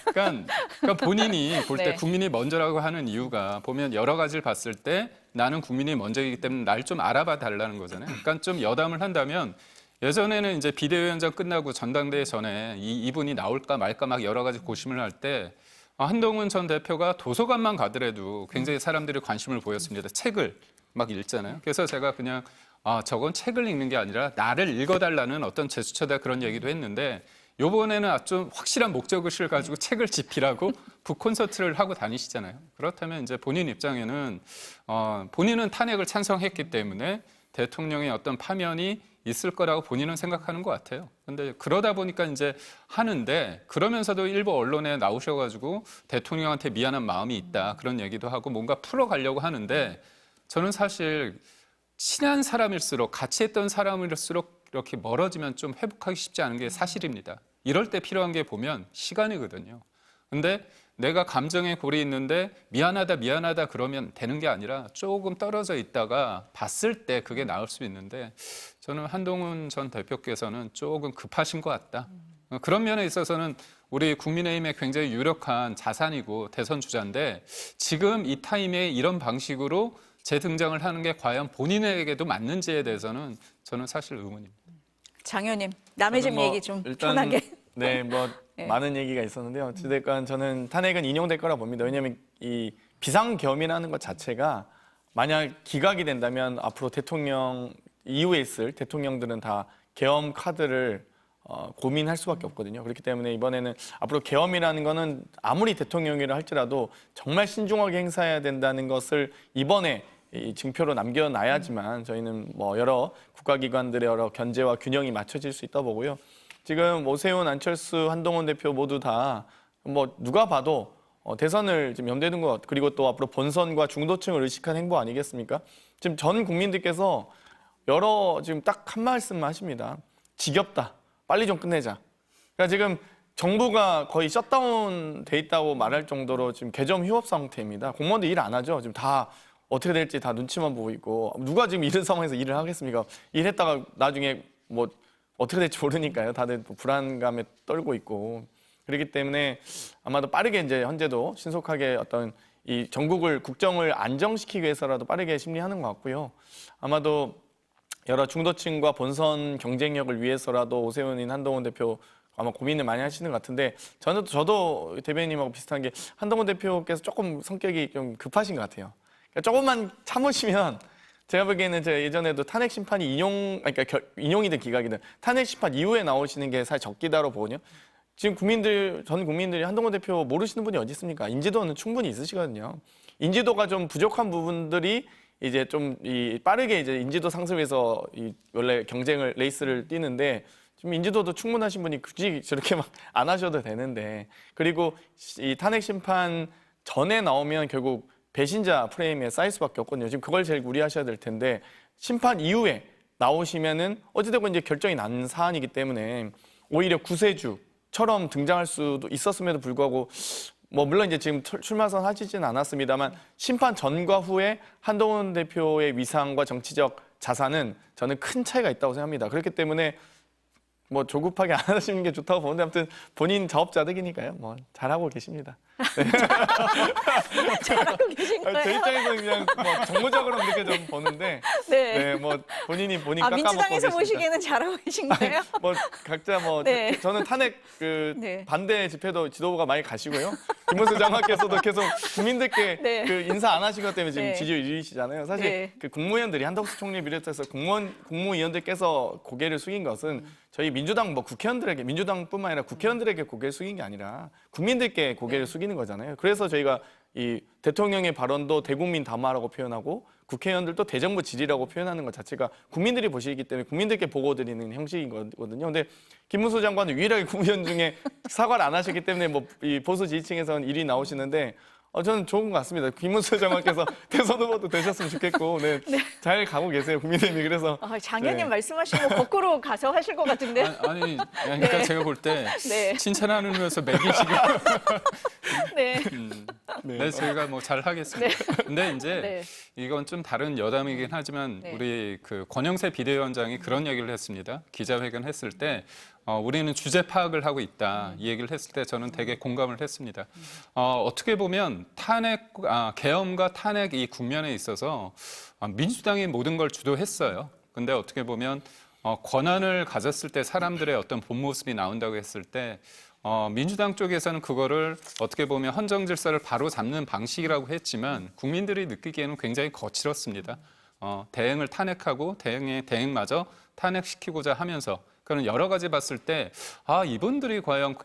그러니까 본인이 볼 때
네.
국민이 먼저라고 하는 이유가 보면 여러 가지를 봤을 때 나는 국민이 먼저이기 때문에 날 좀 알아봐 달라는 거잖아요. 그러니까 좀 여담을 한다면 예전에는 이제 비대위원장 끝나고 전당대회 전에 이분이 나올까 말까 막 여러 가지 고심을 할 때 한동훈 전 대표가 도서관만 가더라도 굉장히 사람들이 관심을 보였습니다. 책을 막 읽잖아요. 그래서 제가 그냥 저건 책을 읽는 게 아니라 나를 읽어달라는 어떤 제스처다 그런 얘기도 했는데 요번에는 아주 확실한 목적의식을 가지고 책을 집필하고 북콘서트를 하고 다니시잖아요. 그렇다면 이제 본인 입장에는 본인은 탄핵을 찬성했기 때문에 대통령의 어떤 파면이 있을 거라고 본인은 생각하는 것 같아요. 근데 그러다 보니까 이제 하는데 그러면서도 일부 언론에 나오셔가지고 대통령한테 미안한 마음이 있다 그런 얘기도 하고 뭔가 풀어가려고 하는데 저는 사실 친한 사람일수록 같이 했던 사람일수록 이렇게 멀어지면 좀 회복하기 쉽지 않은 게 사실입니다. 이럴 때 필요한 게 보면 시간이거든요. 근데 내가 감정에 골이 있는데 미안하다 그러면 되는 게 아니라 조금 떨어져 있다가 봤을 때 그게 나을 수 있는데 저는 한동훈 전 대표께서는 조금 급하신 것 같다. 그런 면에 있어서는 우리 국민의힘의 굉장히 유력한 자산이고 대선 주자인데 지금 이 타임에 이런 방식으로 재등장을 하는 게 과연 본인에게도 맞는지에 대해서는 저는 사실 의문입니다.
장 의원님, 남의 집
저는
얘기 좀
일단
편하게.
네, 뭐
네.
많은 얘기가 있었는데요. 어찌됐건 저는 탄핵은 인용될 거라 봅니다. 왜냐하면 이 비상겸이라는 것 자체가 만약 기각이 된다면 앞으로 대통령 이후에 있을 대통령들은 다 계엄 카드를 고민할 수밖에 없거든요. 그렇기 때문에 이번에는 앞으로 계엄이라는 거는 아무리 대통령이라 할지라도 정말 신중하게 행사해야 된다는 것을 이번에 이 증표로 남겨놔야지만 저희는 뭐 여러 국가기관들의 여러 견제와 균형이 맞춰질 수 있다 보고요. 지금 오세훈, 안철수, 한동훈 대표 모두 다 뭐 누가 봐도 대선을 지금 염두에 둔 것, 그리고 또 앞으로 본선과 중도층을 의식한 행보 아니겠습니까? 지금 전 국민들께서 지금 딱 한 말씀만 하십니다. 지겹다. 빨리 좀 끝내자. 그러니까 지금 정부가 거의 셧다운 돼 있다고 말할 정도로 지금 개점 휴업 상태입니다. 공무원들 일 안 하죠. 지금 다 어떻게 될지 다 눈치만 보고 있고 누가 지금 이런 상황에서 일을 하겠습니까? 일했다가 나중에 뭐 어떻게 될지 모르니까요. 다들 불안감에 떨고 있고 그렇기 때문에 아마도 빠르게 이제 현재도 신속하게 어떤 이 전국을 국정을 안정시키기 위해서라도 빠르게 심리하는 것 같고요. 아마도 여러 중도층과 본선 경쟁력을 위해서라도 오세훈인 한동훈 대표 아마 고민을 많이 하시는 것 같은데 저도 대변인님하고 비슷한 게 한동훈 대표께서 조금 성격이 좀 급하신 것 같아요. 그러니까 조금만 참으시면 제가 보기에는 제가 예전에도 탄핵 심판이 인용이든 기각이든 탄핵 심판 이후에 나오시는 게 사실 적기다로 보거든요. 지금 전 국민들이 한동훈 대표 모르시는 분이 어디 있습니까? 인지도는 충분히 있으시거든요. 인지도가 좀 부족한 부분들이 이제 좀 빠르게 이제 인지도 상승을 위해서 원래 레이스를 뛰는데 좀 인지도도 충분하신 분이 굳이 저렇게 막 안 하셔도 되는데 그리고 이 탄핵 심판 전에 나오면 결국 배신자 프레임에 쌓일 수밖에 없거든요. 지금 그걸 제일 우려하셔야 될 텐데 심판 이후에 나오시면은 어찌되건 이제 결정이 난 사안이기 때문에 오히려 구세주처럼 등장할 수도 있었음에도 불구하고 뭐 물론 이제 지금 출마선 하시지는 않았습니다만 심판 전과 후에 한동훈 대표의 위상과 정치적 자산은 저는 큰 차이가 있다고 생각합니다. 그렇기 때문에 뭐 조급하게 안 하시는 게 좋다고 보는데 아무튼 본인 자업자득이니까요. 뭐 잘하고 계십니다.
잘하고 계신
제
거예요?
입장에서는 그냥 뭐 정무적으로 그렇게 좀 보는데
네.
뭐 본인 깎아먹고
민주당에서
계십니다.
보시기에는 잘하고 계신 거예요?
뭐 각자 뭐
네.
저는 탄핵
네.
반대 집회도 지도부가 많이 가시고요. 김문수 장관께서도 계속 국민들께
네.
그 인사 안 하신 것 때문에 지금
네.
지지율 1위시잖아요. 사실
네.
그 국무위원들이 한덕수 총리 비롯해서 국무위원들께서 고개를 숙인 것은 저희 민주당 국회의원들에게 민주당뿐만 아니라 국회의원들에게 고개를 숙인 게 아니라 국민들께 고개를 숙이는 거잖아요. 그래서 저희가 이 대통령의 발언도 대국민 담화라고 표현하고 국회의원들도 대정부 질의라고 표현하는 것 자체가 국민들이 보시기 때문에 국민들께 보고드리는 형식이거든요. 근데 김문수 장관은 유일하게 국무위원 중에 사과를 안 하셨기 때문에 뭐 이 보수 지지층에서는 일이 나오시는데 저는 좋은 것 같습니다. 김문수 장관께서 대선 후보도 되셨으면 좋겠고, 네, 잘 가고 계세요 국민의힘이. 그래서
장 의원님
네.
말씀하신 거 거꾸로 가서 하실 것 같은데.
아니 그러니까 제가 볼 때
네.
칭찬하는 면서 매기시고
네.
네, 저희가 뭐 잘 하겠습니다. 근데 이제
네.
이건 좀 다른 여담이긴 하지만
네.
우리 그 권영세 비대위원장이 그런 얘기를 했습니다. 기자회견 했을 때 우리는 주제 파악을 하고 있다. 이 얘기를 했을 때 저는 되게 공감을 했습니다. 어떻게 보면 계엄과 탄핵 이 국면에 있어서 민주당이 모든 걸 주도했어요. 근데 어떻게 보면 권한을 가졌을 때 사람들의 어떤 본 모습이 나온다고 했을 때 민주당 쪽에서는 그거를 어떻게 보면 헌정 질서를 바로 잡는 방식이라고 했지만 국민들이 느끼기에는 굉장히 거칠었습니다. 대행을 탄핵하고 대행마저 탄핵시키고자 하면서 그런 여러 가지 봤을 때 이분들이 과연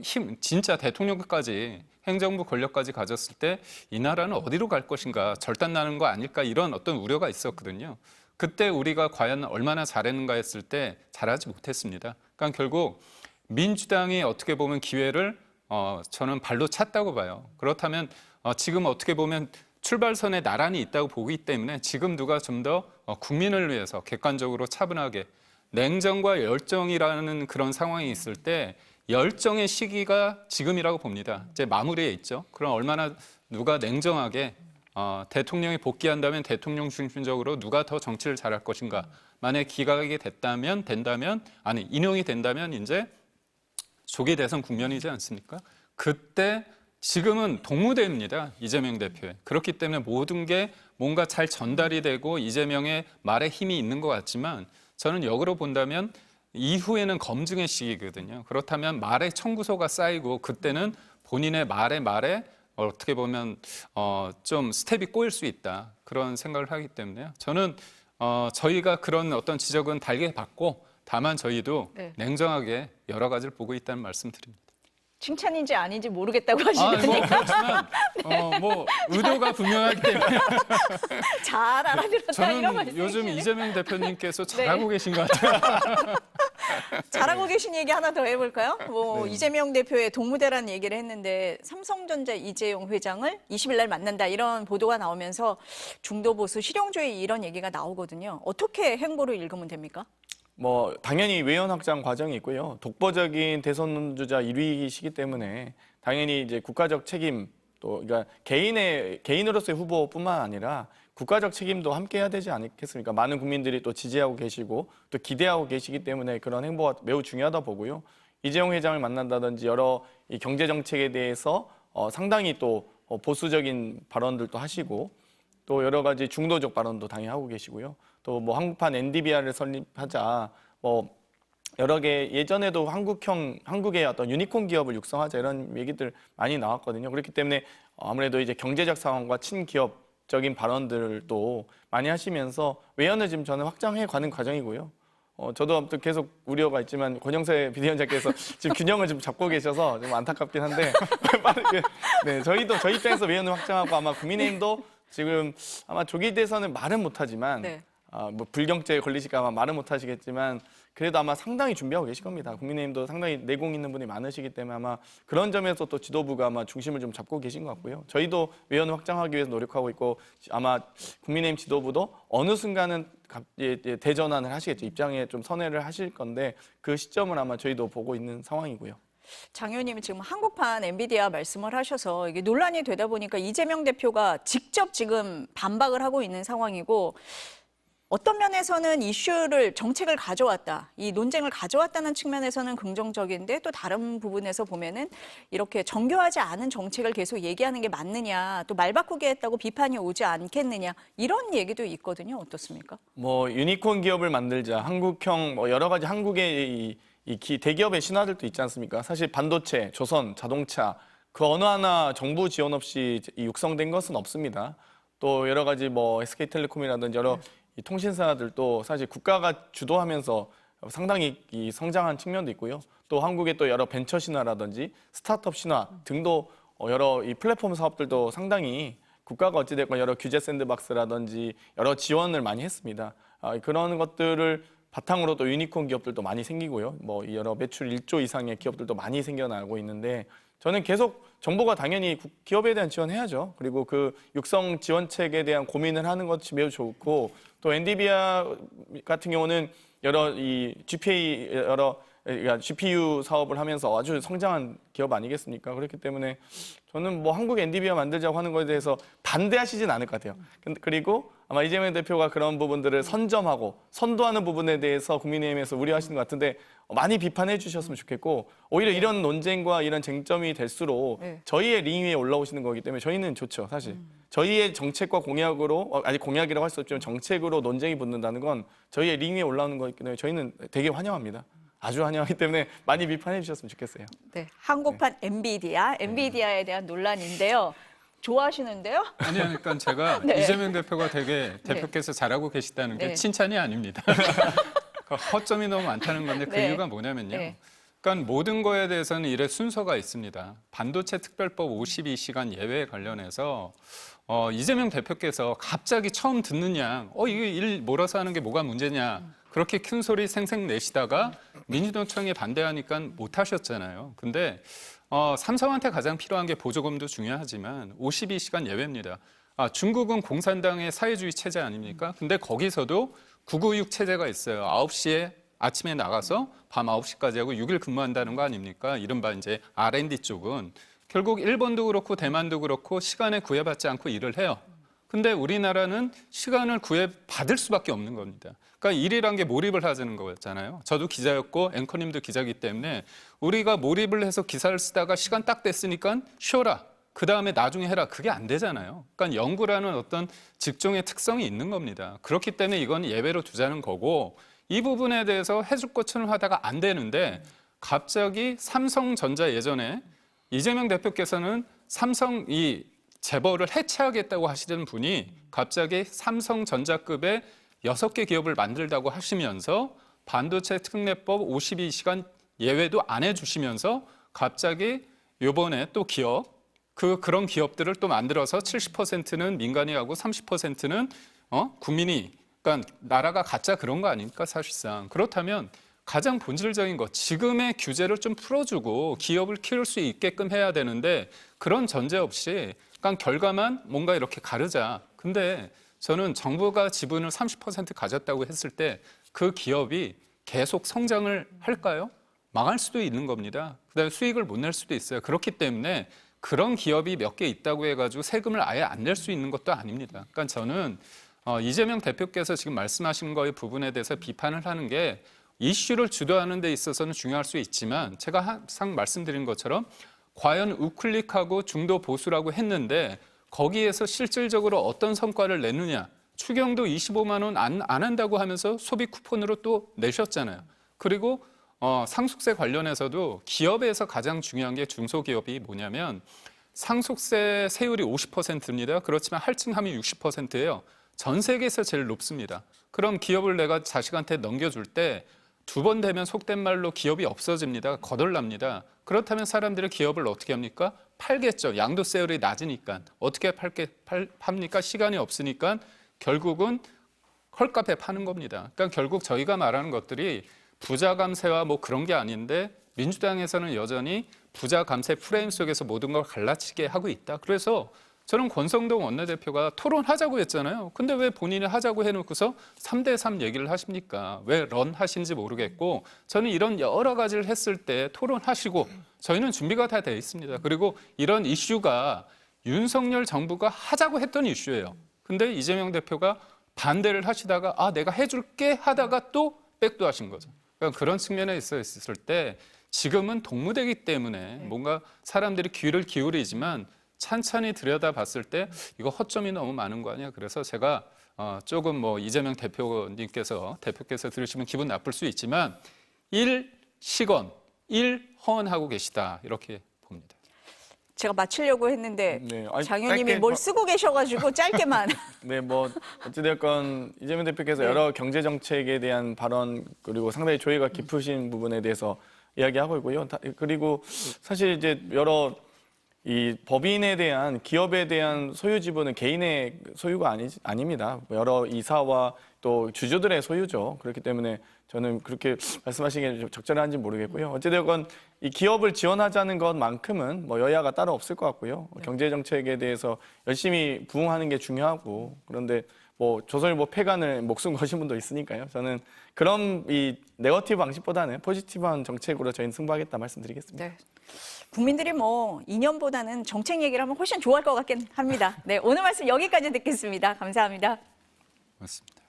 진짜 대통령까지 행정부 권력까지 가졌을 때 이 나라는 어디로 갈 것인가, 절단나는 거 아닐까, 이런 어떤 우려가 있었거든요. 그때 우리가 과연 얼마나 잘했는가 했을 때 잘하지 못했습니다. 그러니까 결국 민주당이 어떻게 보면 기회를 저는 발로 찼다고 봐요. 그렇다면 지금 어떻게 보면 출발선에 나란히 있다고 보기 때문에 지금 누가 좀 더 국민을 위해서 객관적으로 차분하게, 냉정과 열정이라는 그런 상황이 있을 때 열정의 시기가 지금이라고 봅니다. 이제 마무리에 있죠. 그럼 얼마나 누가 냉정하게 대통령이 복귀한다면 대통령 중심적으로 누가 더 정치를 잘할 것인가. 만약에 기각이 된다면 인용이 된다면 이제 조기 대선 국면이지 않습니까? 그때 지금은 동무대입니다. 이재명 대표의. 그렇기 때문에 모든 게 뭔가 잘 전달이 되고 이재명의 말에 힘이 있는 것 같지만 저는 역으로 본다면 이후에는 검증의 시기거든요. 그렇다면 말의 청구서가 쌓이고 그때는 본인의 말에 어떻게 보면 좀 스텝이 꼬일 수 있다. 그런 생각을 하기 때문에요. 저는 저희가 그런 어떤 지적은 달게 받고 다만 저희도
네.
냉정하게 여러 가지를 보고 있다는 말씀드립니다.
칭찬인지 아닌지 모르겠다고
뭐
하시니까
그렇지만 뭐 의도가 분명하기 때문에
잘 알아들었다 이런
저는
말씀.
요즘 이재명 대표님께서 잘하고 계신 것 같아요.
잘하고 계신 얘기 하나 더 해볼까요?
네.
이재명 대표의 동무대라는 얘기를 했는데 삼성전자 이재용 회장을 20일 날 만난다 이런 보도가 나오면서 중도 보수 실용주의 이런 얘기가 나오거든요. 어떻게 행보를 읽으면 됩니까?
뭐 당연히 외연 확장 과정이 있고요. 독보적인 대선 주자 1위이시기 때문에 당연히 이제 국가적 책임 또 그러니까 개인으로서의 후보뿐만 아니라 국가적 책임도 함께 해야 되지 않겠습니까? 많은 국민들이 또 지지하고 계시고 또 기대하고 계시기 때문에 그런 행보가 매우 중요하다 보고요. 이재용 회장을 만난다든지 여러 이 경제 정책에 대해서 상당히 또 보수적인 발언들도 하시고 또 여러 가지 중도적 발언도 당연히 하고 계시고요. 또 뭐 한국판 NDBR을 설립하자, 뭐 여러 개 예전에도 한국의 어떤 유니콘 기업을 육성하자 이런 얘기들 많이 나왔거든요. 그렇기 때문에 아무래도 이제 경제적 상황과 친기업적인 발언들도 많이 하시면서 외연을 지금 저는 확장해 가는 과정이고요. 저도 아무튼 계속 우려가 있지만 권영세 비대위원장께서 지금 균형을 좀 잡고 계셔서 좀 안타깝긴 한데 빠르게 저희 입장에서 외연을 확장하고 아마 국민의힘도 지금 아마 조기 대선은 말은 못하지만
네.
뭐 불경죄에 걸리실까 아마 말은 못하시겠지만 그래도 아마 상당히 준비하고 계실 겁니다. 국민의힘도 상당히 내공 있는 분이 많으시기 때문에 아마 그런 점에서 또 지도부가 아마 중심을 좀 잡고 계신 것 같고요. 저희도 외연을 확장하기 위해서 노력하고 있고 아마 국민의힘 지도부도 어느 순간은 대전환을 하시겠죠. 입장에 좀 선회를 하실 건데 그 시점을 아마 저희도 보고 있는 상황이고요.
장 의원님이 지금 한국판 엔비디아 말씀을 하셔서 이게 논란이 되다 보니까 이재명 대표가 직접 지금 반박을 하고 있는 상황이고 어떤 면에서는 정책을 가져왔다, 이 논쟁을 가져왔다는 측면에서는 긍정적인데 또 다른 부분에서 보면은 이렇게 정교하지 않은 정책을 계속 얘기하는 게 맞느냐, 또 말 바꾸게 했다고 비판이 오지 않겠느냐 이런 얘기도 있거든요. 어떻습니까?
뭐 유니콘 기업을 만들자, 한국형 뭐 여러 가지 한국의 대기업의 신화들도 있지 않습니까? 사실 반도체, 조선, 자동차 그 어느 하나 정부 지원 없이 육성된 것은 없습니다. 또 여러 가지 뭐 SK텔레콤이라든지 여러 이 통신사들도 사실 국가가 주도하면서 상당히 성장한 측면도 있고요. 또 한국의 또 여러 벤처 신화라든지 스타트업 신화 등도 여러 이 플랫폼 사업들도 상당히 국가가 어찌됐건 여러 규제 샌드박스라든지 여러 지원을 많이 했습니다. 그런 것들을 바탕으로 또 유니콘 기업들도 많이 생기고요. 뭐 여러 매출 1조 이상의 기업들도 많이 생겨나고 있는데 저는 계속 정부가 당연히 기업에 대한 지원해야죠. 그리고 그 육성 지원책에 대한 고민을 하는 것이 매우 좋고 또 NDBR 같은 경우는 여러 이 GPU 사업을 하면서 아주 성장한 기업 아니겠습니까? 그렇기 때문에 저는 뭐 한국 NDBR 만들자고 하는 것에 대해서 반대하시진 않을 것 같아요. 그리고 아마 이재명 대표가 그런 부분들을 선점하고 선도하는 부분에 대해서 국민의힘에서 우려하시는 것 같은데 많이 비판해 주셨으면 좋겠고 오히려 이런 논쟁과 이런 쟁점이 될수록 저희의 링 위에 올라오시는 거기 때문에 저희는 좋죠, 사실. 저희의 정책과 공약으로, 아직 공약이라고 할 수 없지만 정책으로 논쟁이 붙는다는 건 저희의 링 위에 올라오는 거기 때문에 저희는 되게 환영합니다. 아주 환영하기 때문에 많이 비판해 주셨으면 좋겠어요.
네, 한국판 엔비디아에 대한 논란인데요. 좋아하시는데요?
아니, 그러니까 제가
네.
이재명 대표가 되게 대표께서 잘하고 계시다는 게
네.
칭찬이 아닙니다. 허점이 너무 많다는 건데 그
네.
이유가 뭐냐면요.
네.
그러니까 모든 거에 대해서는 일의 순서가 있습니다. 반도체 특별법 52시간 예외 관련해서 이재명 대표께서 갑자기 처음 듣는 양, 이거 일 몰아서 하는 게 뭐가 문제냐. 그렇게 큰 소리 생생 내시다가 민주노총에 반대하니까 못 하셨잖아요. 근데 삼성한테 가장 필요한 게 보조금도 중요하지만 52시간 예외입니다. 중국은 공산당의 사회주의 체제 아닙니까? 근데 거기서도 996 체제가 있어요. 9시에 아침에 나가서 밤 9시까지 하고 6일 근무한다는 거 아닙니까? 이른바 이제 R&D 쪽은 결국 일본도 그렇고 대만도 그렇고 시간에 구애받지 않고 일을 해요. 근데 우리나라는 시간을 구애받을 수밖에 없는 겁니다. 그러니까 일이란 게 몰입을 하자는 거였잖아요. 저도 기자였고 앵커님도 기자이기 때문에 우리가 몰입을 해서 기사를 쓰다가 시간 딱 됐으니까 쉬어라. 그다음에 나중에 해라. 그게 안 되잖아요. 그러니까 연구라는 어떤 직종의 특성이 있는 겁니다. 그렇기 때문에 이건 예외로 두자는 거고 이 부분에 대해서 해줄 것처럼 하다가 안 되는데 갑자기 삼성전자 예전에 이재명 대표께서는 삼성 이 재벌을 해체하겠다고 하시던 분이 갑자기 삼성전자급의 6개 기업을 만들다고 하시면서 반도체 특례법 52시간 예외도 안 해주시면서 갑자기 이번에 또 기업 그런 기업들을 또 만들어서 70%는 민간이 하고 30%는 국민이 그러니까 나라가 가짜 그런 거 아닙니까 사실상. 그렇다면 가장 본질적인 것 지금의 규제를 좀 풀어주고 기업을 키울 수 있게끔 해야 되는데 그런 전제 없이 그러니까 결과만 뭔가 이렇게 가르자. 근데 저는 정부가 지분을 30% 가졌다고 했을 때 그 기업이 계속 성장을 할까요? 망할 수도 있는 겁니다. 그다음에 수익을 못 낼 수도 있어요. 그렇기 때문에 그런 기업이 몇 개 있다고 해가지고 세금을 아예 안 낼 수 있는 것도 아닙니다. 그러니까 저는 이재명 대표께서 지금 말씀하신 거의 부분에 대해서 비판을 하는 게 이슈를 주도하는 데 있어서는 중요할 수 있지만 제가 항상 말씀드린 것처럼 과연 우클릭하고 중도 보수라고 했는데 거기에서 실질적으로 어떤 성과를 내느냐. 추경도 25만 원 안 한다고 하면서 소비 쿠폰으로 또 내셨잖아요. 그리고 상속세 관련해서도 기업에서 가장 중요한 게 중소기업이 뭐냐면 상속세 세율이 50%입니다. 그렇지만 할증함이 60%예요. 전 세계에서 제일 높습니다. 그럼 기업을 내가 자식한테 넘겨줄 때 2번 되면 속된 말로 기업이 없어집니다. 거덜납니다. 그렇다면 사람들이 기업을 어떻게 합니까? 팔겠죠. 양도세율이 낮으니까. 어떻게 팝니까? 시간이 없으니까 결국은 헐값에 파는 겁니다. 그러니까 결국 저희가 말하는 것들이 부자 감세와 뭐 그런 게 아닌데 민주당에서는 여전히 부자 감세 프레임 속에서 모든 걸 갈라치게 하고 있다. 그래서 저는 권성동 원내대표가 토론하자고 했잖아요. 근데 왜 본인이 하자고 해놓고서 3대3 얘기를 하십니까? 왜 런 하신지 모르겠고 저는 이런 여러 가지를 했을 때 토론하시고 저희는 준비가 다 돼 있습니다. 그리고 이런 이슈가 윤석열 정부가 하자고 했던 이슈예요. 근데 이재명 대표가 반대를 하시다가 내가 해줄게 하다가 또 백도하신 거죠. 그러니까 그런 측면에 있을 때 지금은 동무되기 때문에 뭔가 사람들이 귀를 기울이지만 찬찬히 들여다봤을 때 이거 허점이 너무 많은 거 아니야. 그래서 제가 조금 뭐 이재명 대표께서 들으시면 기분 나쁠 수 있지만 일시건, 일허언하고 계시다 이렇게 봅니다.
제가 마치려고 했는데
네, 아니,
장 의원님이
짧게
뭘 쓰고 계셔가지고 짧게만.
네, 뭐 어찌됐건 이재명 대표께서
네.
여러 경제 정책에 대한 발언 그리고 상당히 조예가 깊으신 부분에 대해서 이야기하고 있고요. 그리고 사실 이제 여러 이 법인에 대한 기업에 대한 소유 지분은 개인의 소유가 아닙니다. 여러 이사와 또 주주들의 소유죠. 그렇기 때문에 저는 그렇게 말씀하시기에 좀 적절한지 모르겠고요. 어찌되건 이 기업을 지원하자는 것만큼은 뭐 여야가 따로 없을 것 같고요. 경제 정책에 대해서 열심히 부응하는 게 중요하고 그런데 뭐 조선일 뭐 폐간을 목숨 거신 분도 있으니까요. 저는 그런 이 네거티브 방식보다는 포지티브한 정책으로 저희는 승부하겠다 말씀드리겠습니다.
네. 국민들이 뭐 이념보다는 정책 얘기를 하면 훨씬 좋아할 것 같긴 합니다. 네, 오늘 말씀 여기까지 듣겠습니다. 감사합니다.
맞습니다.